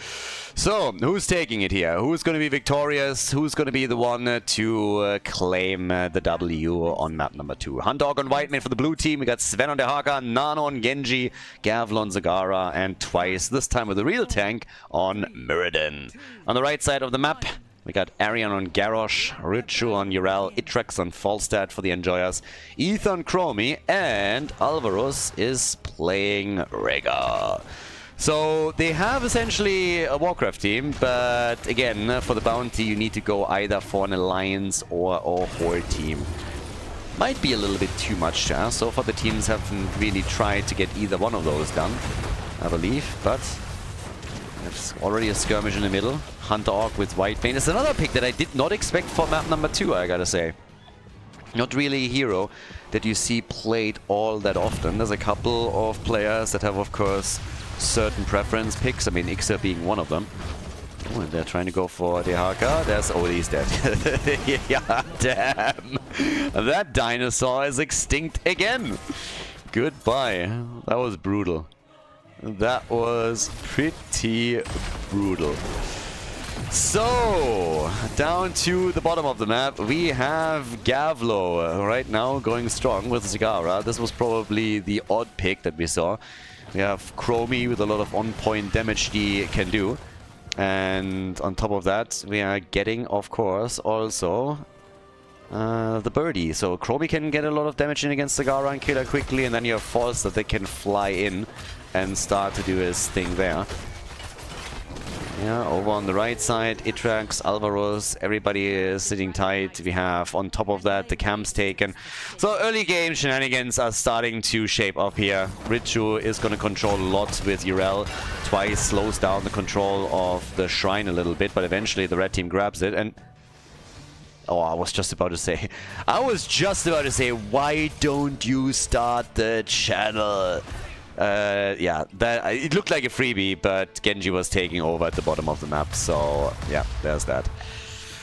So, who's taking it here? Who's going to be victorious? Who's going to be the one to claim the W on map number 2? Khaldor on Whitemane for the blue team. We got Sven on Dehaka, Nano on Genji, Gavl on Zagara, and twice, this time with a real tank, on Muradin. On the right side of the map, we got Arion on Garrosh, Richu on Urel, Itrax on Falstad for the Enjoyers, Ethan on Chromie, and Alvaros is playing Rhaegar. So they have essentially a Warcraft team, but again, for the bounty you need to go either for an Alliance or a Horde team. Might be a little bit too much, yeah? So far the teams haven't really tried to get either one of those done, I believe, but there's already a skirmish in the middle. Hunter Orc with Whitemane is another pick that I did not expect for map number 2, I gotta say. Not really a hero that you see played all that often. There's a couple of players that have, of course, certain preference picks. I mean, Ixer being one of them. Oh, and they're trying to go for Dehaka. There's... oh, he's dead. Yeah, damn. That dinosaur is extinct again. Goodbye. That was brutal. That was pretty brutal. So, down to the bottom of the map, we have Gavlo right now going strong with Zagara. This was probably the odd pick that we saw. We have Chromie with a lot of on-point damage he can do. And on top of that, we are getting, of course, also the birdie. So Chromie can get a lot of damage in against Zagara and kill her quickly, and then you have False that they can fly in and start to do his thing there. Yeah, over on the right side, Itrax, Alvaros, everybody is sitting tight. We have, on top of that, the camps taken. So early game shenanigans are starting to shape up here. Richu is going to control a lot with Urel. Twice slows down the control of the shrine a little bit, but eventually the red team grabs it. And oh, I was just about to say, why don't you start the channel? Yeah, it looked like a freebie, but Genji was taking over at the bottom of the map, so yeah, there's that.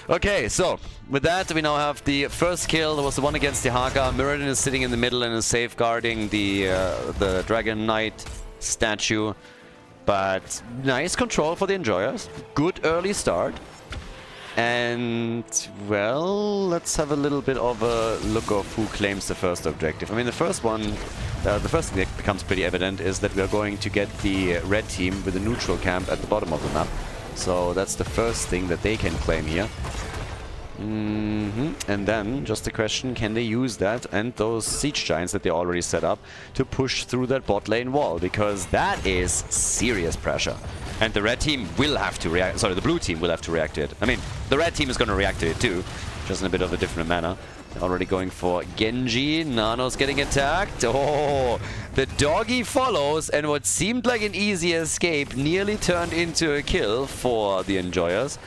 Okay, so with that, we now have the first kill. There was the one against Dehaka. Muradin is sitting in the middle and is safeguarding the Dragon Knight statue, but nice control for the Enjoyers. Good early start. And, well, let's have a little bit of a look of who claims the first objective. I mean, the first one, the first thing that becomes pretty evident is that we are going to get the red team with a neutral camp at the bottom of the map. So that's the first thing that they can claim here. And then, just the question, can they use that and those siege giants that they already set up to push through that bot lane wall? Because that is serious pressure. And the red team will have to react, sorry, the blue team will have to react to it. I mean, the red team is going to react to it too, just in a bit of a different manner. They're already going for Genji, Nano's getting attacked. Oh, the doggy follows, and what seemed like an easy escape nearly turned into a kill for the Enjoyers.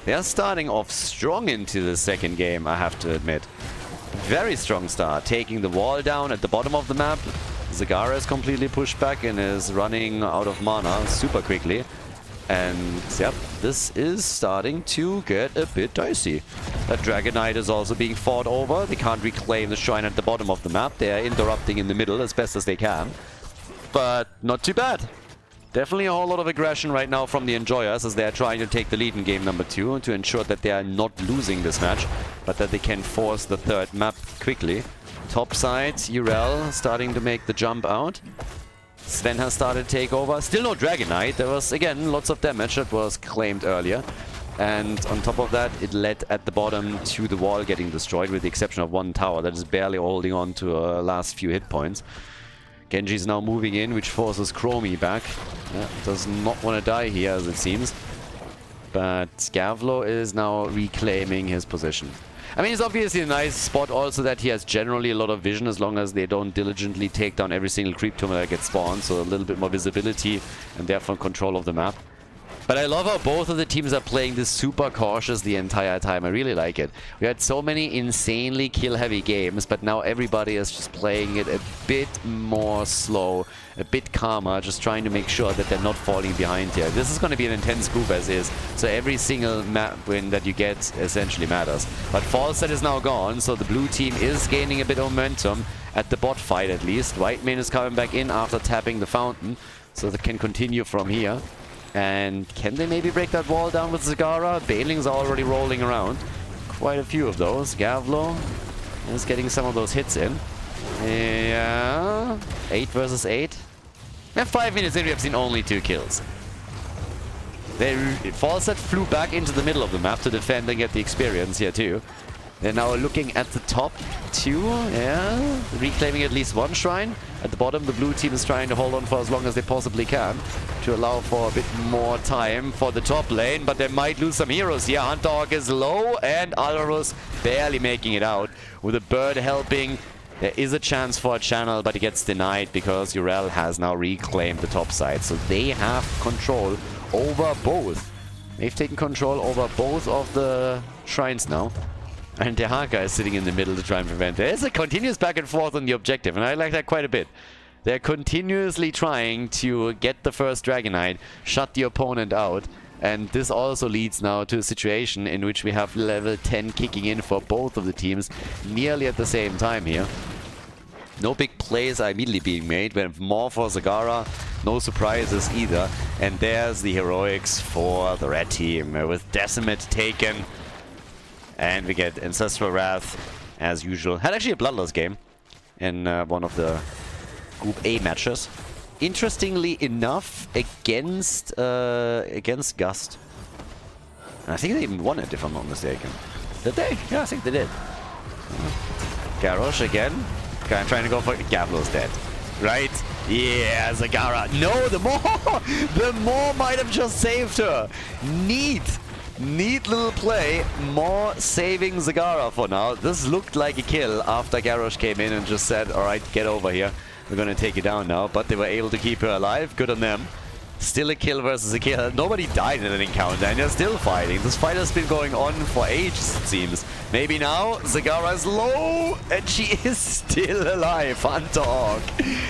They're starting off strong into the second game, I have to admit. Very strong start, taking the wall down at the bottom of the map. Zagara is completely pushed back and is running out of mana super quickly. And yep, this is starting to get a bit dicey. That Dragon Knight is also being fought over. They can't reclaim the shrine at the bottom of the map. They are interrupting in the middle as best as they can. But not too bad. Definitely a whole lot of aggression right now from the Enjoyers as they are trying to take the lead in game number 2 to ensure that they are not losing this match, but that they can force the third map quickly. Top side, Urel starting to make the jump out. Sven has started takeover. Still no Dragon Knight. There was, again, lots of damage that was claimed earlier. And on top of that, it led at the bottom to the wall getting destroyed, with the exception of one tower that is barely holding on to last few hit points. Genji is now moving in, which forces Chromie back. Yeah, does not want to die here, as it seems. But Skavlo is now reclaiming his position. I mean, it's obviously a nice spot also that he has generally a lot of vision, as long as they don't diligently take down every single creep tumor that gets spawned. So a little bit more visibility and therefore control of the map. But I love how both of the teams are playing this super cautious the entire time. I really like it. We had so many insanely kill-heavy games, but now everybody is just playing it a bit more slow, a bit calmer, just trying to make sure that they're not falling behind here. This is going to be an intense group as is, so every single map win that you get essentially matters. But Falset is now gone, so the blue team is gaining a bit of momentum at the bot fight at least. Whitemane is coming back in after tapping the fountain, so they can continue from here. And can they maybe break that wall down with Zagara? Banelings are already rolling around. Quite a few of those. Gavlo is getting some of those hits in. Yeah. 8 versus 8. And 5 minutes in, we have seen only 2 kills. Falset flew back into the middle of the map to defend and get the experience here too. They're now looking at the top 2, yeah, reclaiming at least 1 shrine. At the bottom, the blue team is trying to hold on for as long as they possibly can to allow for a bit more time for the top lane, but they might lose some heroes here. Hunterhawk is low and Alvarus barely making it out. With a bird helping, there is a chance for a channel, but it gets denied because Urel has now reclaimed the top side. So they have control over both. They've taken control over both of the shrines now. And Tehaka is sitting in the middle to try and prevent it. It's a continuous back and forth on the objective, and I like that quite a bit. They're continuously trying to get the first Dragon Knight, shut the opponent out, and this also leads now to a situation in which we have level 10 kicking in for both of the teams nearly at the same time here. No big plays are immediately being made. We have more for Zagara, no surprises either. And there's the heroics for the red team with Decimate taken. And we get Ancestral Wrath, as usual. Had actually a Bloodlust game in one of the Group A matches. Interestingly enough, against Gust. And I think they even won it, if I'm not mistaken. Did they? Yeah, I think they did. Garrosh again. Trying to go for... Gavlo's dead. Right? Yeah, Zagara. No, the more might have just saved her. Neat. Neat little play, more saving Zagara for now. This looked like a kill after Garrosh came in and just said, alright, get over here. We're gonna take you down now, but they were able to keep her alive. Good on them. Still a kill versus a kill. Nobody died in an encounter and they're still fighting. This fight has been going on for ages, it seems. Maybe now Zagara is low and she is still alive. Hunterhawk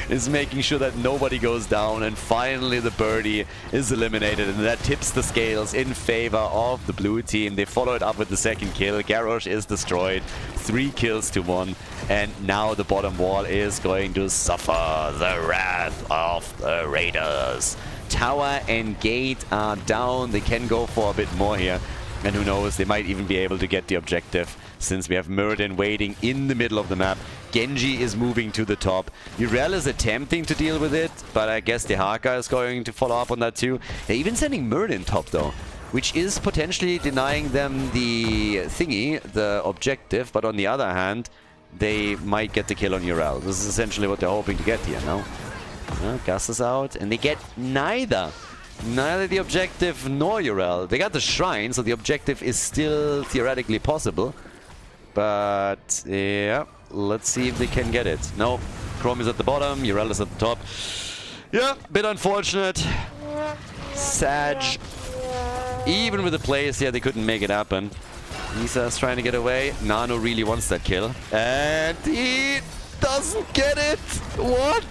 is making sure that nobody goes down, and finally the birdie is eliminated, and that tips the scales in favor of the blue team. They follow it up with the second kill. Garrosh is destroyed. 3 kills to 1, and now the bottom wall is going to suffer the wrath of the Raiders. Tower and gate are down. They can go for a bit more here. And who knows, they might even be able to get the objective, since we have Muradin waiting in the middle of the map. Genji is moving to the top. Urel is attempting to deal with it, but I guess the Haka is going to follow up on that too. They're even sending Muradin top though, which is potentially denying them the thingy, the objective, but on the other hand, they might get the kill on Urel. This is essentially what they're hoping to get here, no? Gus is out, and they get neither the objective nor Urel. They got the shrine, so the objective is still theoretically possible. But, yeah, let's see if they can get it. No, Chrome is at the bottom, Urel is at the top. Yeah, bit unfortunate. Sag. Even with the plays here, they couldn't make it happen. Isa's trying to get away. Nano really wants that kill. And he doesn't get it! What?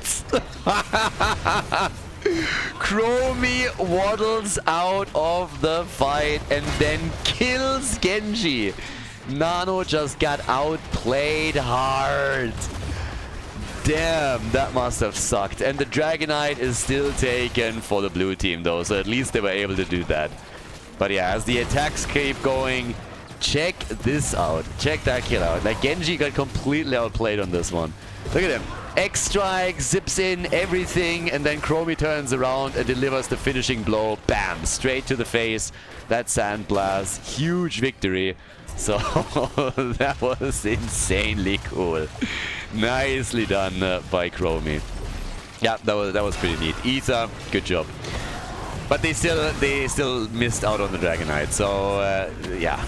Chromie waddles out of the fight and then kills Genji. Nano just got outplayed hard. Damn, that must have sucked. And the Dragonite is still taken for the blue team though, so at least they were able to do that. But yeah, as the attacks keep going, check this out. Check that kill out. Like, Genji got completely outplayed on this one. Look at him. X-Strike, zips in everything, and then Chromie turns around and delivers the finishing blow. Bam! Straight to the face. That Sandblast. Huge victory. So, that was insanely cool. Nicely done by Chromie. Yeah, that was pretty neat. Ether, good job. But they still missed out on the Dragonite. So, yeah.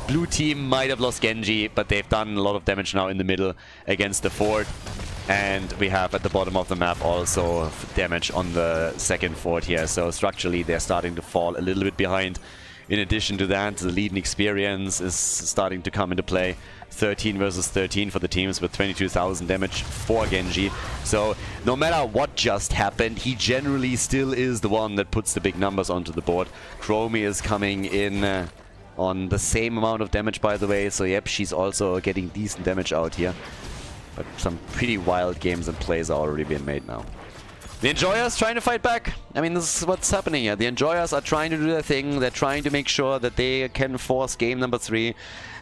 Blue team might have lost Genji, but they've done a lot of damage now in the middle against the fort. And we have at the bottom of the map also damage on the second fort here. So structurally, they're starting to fall a little bit behind. In addition to that, the lead in experience is starting to come into play. 13 versus 13 for the teams with 22,000 damage for Genji. So no matter what just happened, he generally still is the one that puts the big numbers onto the board. Chromie is coming in on the same amount of damage, by the way. So yep, she's also getting decent damage out here. But some pretty wild games and plays are already being made now. The Enjoyers trying to fight back. I mean, this is what's happening here. The Enjoyers are trying to do their thing. They're trying to make sure that they can force game number 3.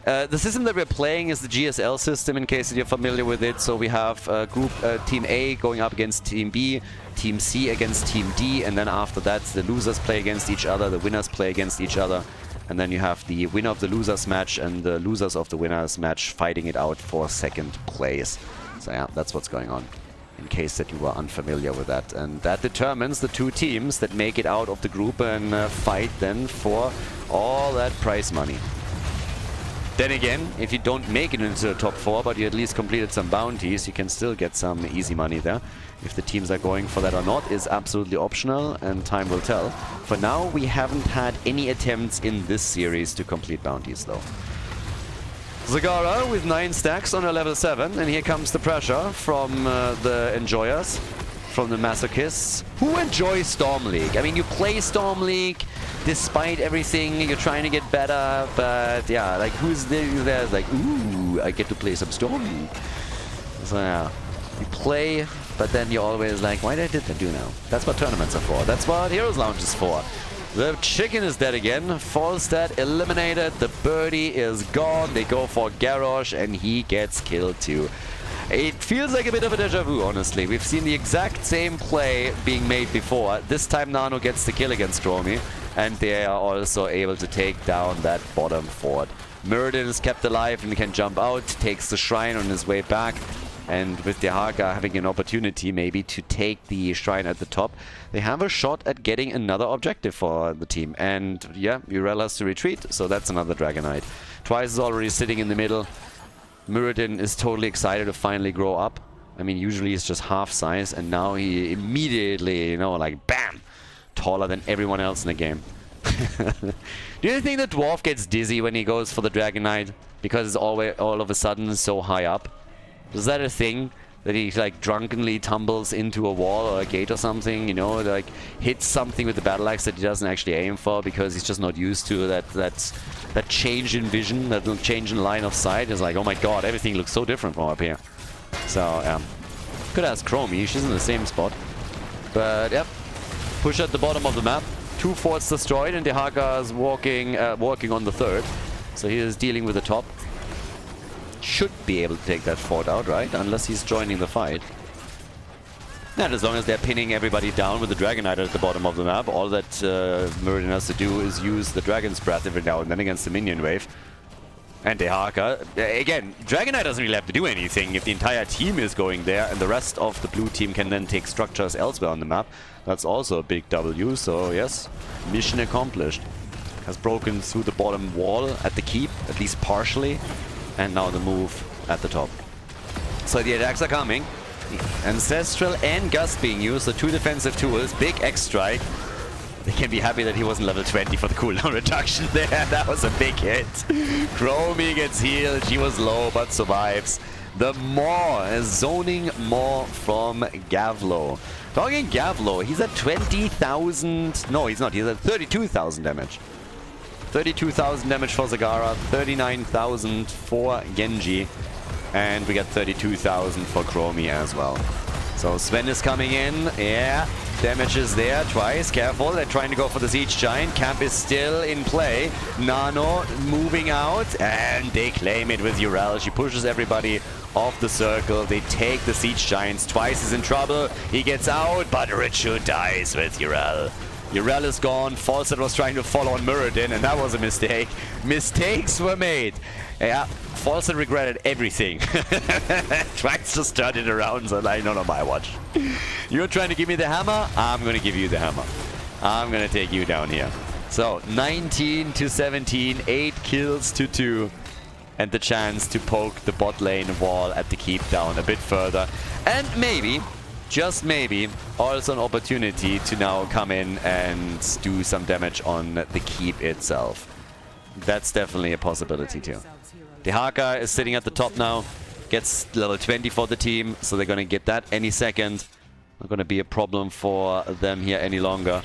The system that we're playing is the GSL system, in case you're familiar with it. So we have group Team A going up against Team B, Team C against Team D, and then after that, the losers play against each other, the winners play against each other. And then you have the winner of the losers match and the losers of the winners match fighting it out for second place. So yeah, that's what's going on, in case that you were unfamiliar with that. And that determines the 2 teams that make it out of the group and fight then for all that prize money. Then again, if you don't make it into the top 4, but you at least completed some bounties, you can still get some easy money there. If the teams are going for that or not is absolutely optional, and time will tell. For now, we haven't had any attempts in this series to complete bounties though. Zagara with 9 stacks on her level 7, and here comes the pressure from the Enjoyers, from the Masochists, who enjoy Storm League. I mean, you play Storm League despite everything, you're trying to get better, but yeah, like, who's there like, ooh, I get to play some Storm League. So yeah, you play, but then you're always like, why did I do now? That's what tournaments are for. That's what Heroes Lounge is for. The chicken is dead again. Falstad eliminated. The birdie is gone. They go for Garrosh and he gets killed too. It feels like a bit of a deja vu, honestly. We've seen the exact same play being made before. This time Nano gets the kill against Chromie, and they are also able to take down that bottom fort. Muradin is kept alive and can jump out, takes the shrine on his way back. And with the Haka having an opportunity maybe to take the shrine at the top, they have a shot at getting another objective for the team. And yeah, Urel has to retreat, so that's another Dragonite. Twice is already sitting in the middle. Muradin is totally excited to finally grow up. I mean, usually he's just half size, and now he immediately, you know, like BAM! Taller than everyone else in the game. Do you think the Dwarf gets dizzy when he goes for the Dragonite? Because it's always all of a sudden so high up? Is that a thing? That he like drunkenly tumbles into a wall or a gate or something, you know, like hits something with the battle axe that he doesn't actually aim for because he's just not used to that change in vision, that change in line of sight. Is like, oh my god, everything looks so different from up here. So could ask Chromie, she's in the same spot. But yep, push at the bottom of the map. 2 forts destroyed, and Dehaka is working on the third. So he is dealing with the top. Should be able to take that fort out, right? Unless he's joining the fight. And as long as they're pinning everybody down with the Dragonite at the bottom of the map, all that Meridian has to do is use the Dragon's Breath every now and then against the minion wave. And Dehaka, again, Dragonite doesn't really have to do anything if the entire team is going there and the rest of the blue team can then take structures elsewhere on the map. That's also a big W, so yes, mission accomplished. Has broken through the bottom wall at the keep, at least partially, and now the move at the top. So the attacks are coming. Ancestral and Gust being used, the 2 defensive tools, big X-Strike. They can be happy that he wasn't level 20 for the cooldown reduction there. That was a big hit. Chromie gets healed. She was low but survives. The Maw, zoning Maw from Gavlo. Talking Gavlo, he's at 20,000. No, he's not. He's at 32,000 damage. 32,000 damage for Zagara, 39,000 for Genji. And we got 32,000 for Chromie as well. So Sven is coming in. Yeah, damage is there twice. Careful, they're trying to go for the Siege Giant. Camp is still in play. Nano moving out, and they claim it with Urel. She pushes everybody off the circle. They take the Siege Giants. Twice is in trouble. He gets out, but Richu dies with Urel. Urel is gone. Falset was trying to follow on Muradin, and that was a mistake. Mistakes were made. Yeah, Falset regretted everything. Tries to start it around, so like, not on my watch. You're trying to give me the hammer? I'm going to give you the hammer. I'm going to take you down here. So, 19 to 17, 8 kills to 2. And the chance to poke the bot lane wall at the keep down a bit further. And maybe, just maybe, also an opportunity to now come in and do some damage on the keep itself. That's definitely a possibility too. Dehaka is sitting at the top now, gets level 20 for the team, so they're going to get that any second. Not going to be a problem for them here any longer.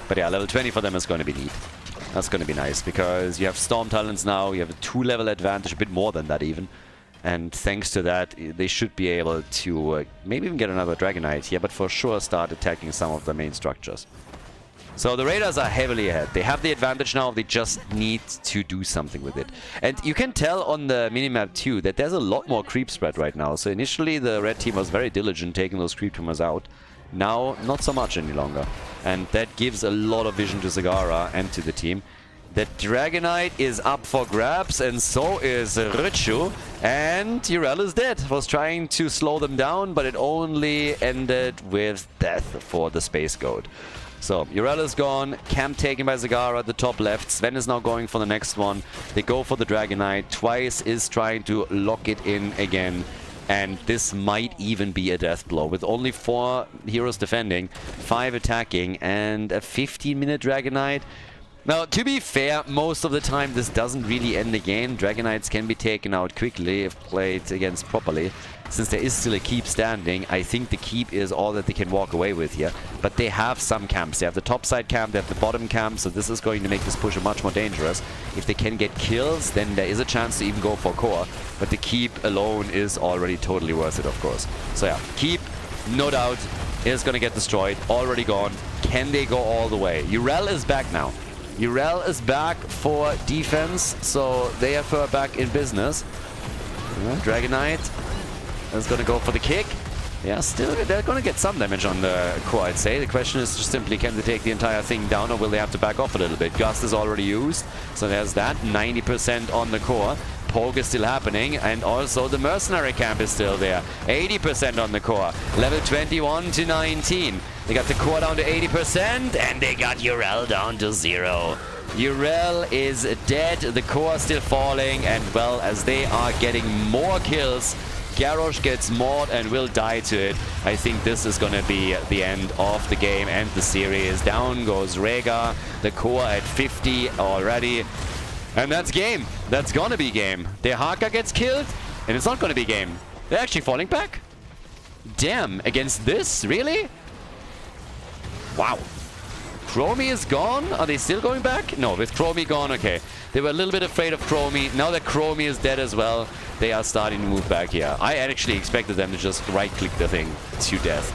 But yeah, level 20 for them is going to be neat. That's going to be nice, because you have Storm Talents now, you have a 2-level advantage, a bit more than that even. And thanks to that, they should be able to maybe even get another Dragonite here, but for sure start attacking some of the main structures. So the Raiders are heavily ahead. They have the advantage now, they just need to do something with it. And you can tell on the minimap too that there's a lot more creep spread right now. So initially the red team was very diligent taking those creep tumors out. Now, not so much any longer. And that gives a lot of vision to Zagara and to the team. The Dragonite is up for grabs, and so is Richu. And Urel is dead. Was trying to slow them down, but it only ended with death for the Space Goat. So, Urel is gone. Camp taken by Zagara at the top left. Sven is now going for the next one. They go for the Dragonite. Twice is trying to lock it in again. And this might even be a death blow. With only 4 heroes defending, 5 attacking, and a 15-minute Dragonite. Now, to be fair, most of the time this doesn't really end the game. Dragonites can be taken out quickly if played against properly. Since there is still a keep standing, I think the keep is all that they can walk away with here. But they have some camps. They have the top side camp, they have the bottom camp, so this is going to make this push much more dangerous. If they can get kills, then there is a chance to even go for core. But the keep alone is already totally worth it, of course. So yeah, keep, no doubt, is going to get destroyed. Already gone. Can they go all the way? Urel is back now. Urel is back for defense, so they have her back in business. Dragonite is going to go for the kick. Yeah, still, they're going to get some damage on the core, I'd say. The question is just simply, can they take the entire thing down, or will they have to back off a little bit? Gust is already used, so there's that. 90% on the core. Poke is still happening, and also the mercenary camp is still there. 80% on the core. Level 21 to 19. They got the core down to 80%, and they got Urel down to 0. Urel is dead, the core still falling, and well, as they are getting more kills, Garrosh gets mauled and will die to it. I think this is going to be the end of the game and the series. Down goes Rhaegar, the core at 50 already. And that's game. That's gonna be game. Dehaka gets killed, and it's not gonna be game. They're actually falling back. Damn, against this? Really? Wow. Chromie is gone? Are they still going back? No, with Chromie gone, okay. They were a little bit afraid of Chromie. Now that Chromie is dead as well, they are starting to move back here. I actually expected them to just right-click the thing to death.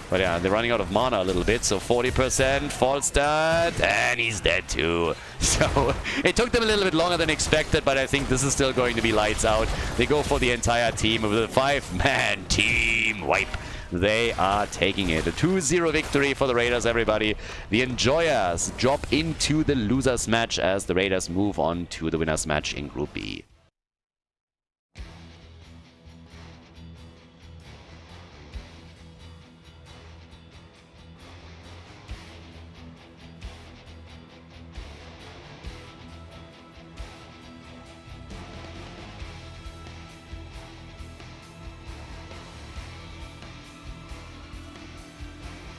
But yeah, they're running out of mana a little bit, so 40%, false start, and he's dead too. So it took them a little bit longer than expected, but I think this is still going to be lights out. They go for the entire team with a 5-man team wipe. They are taking it. A 2-0 victory for the Raiders, everybody. The Enjoyers drop into the losers match as the Raiders move on to the winners match in Group B.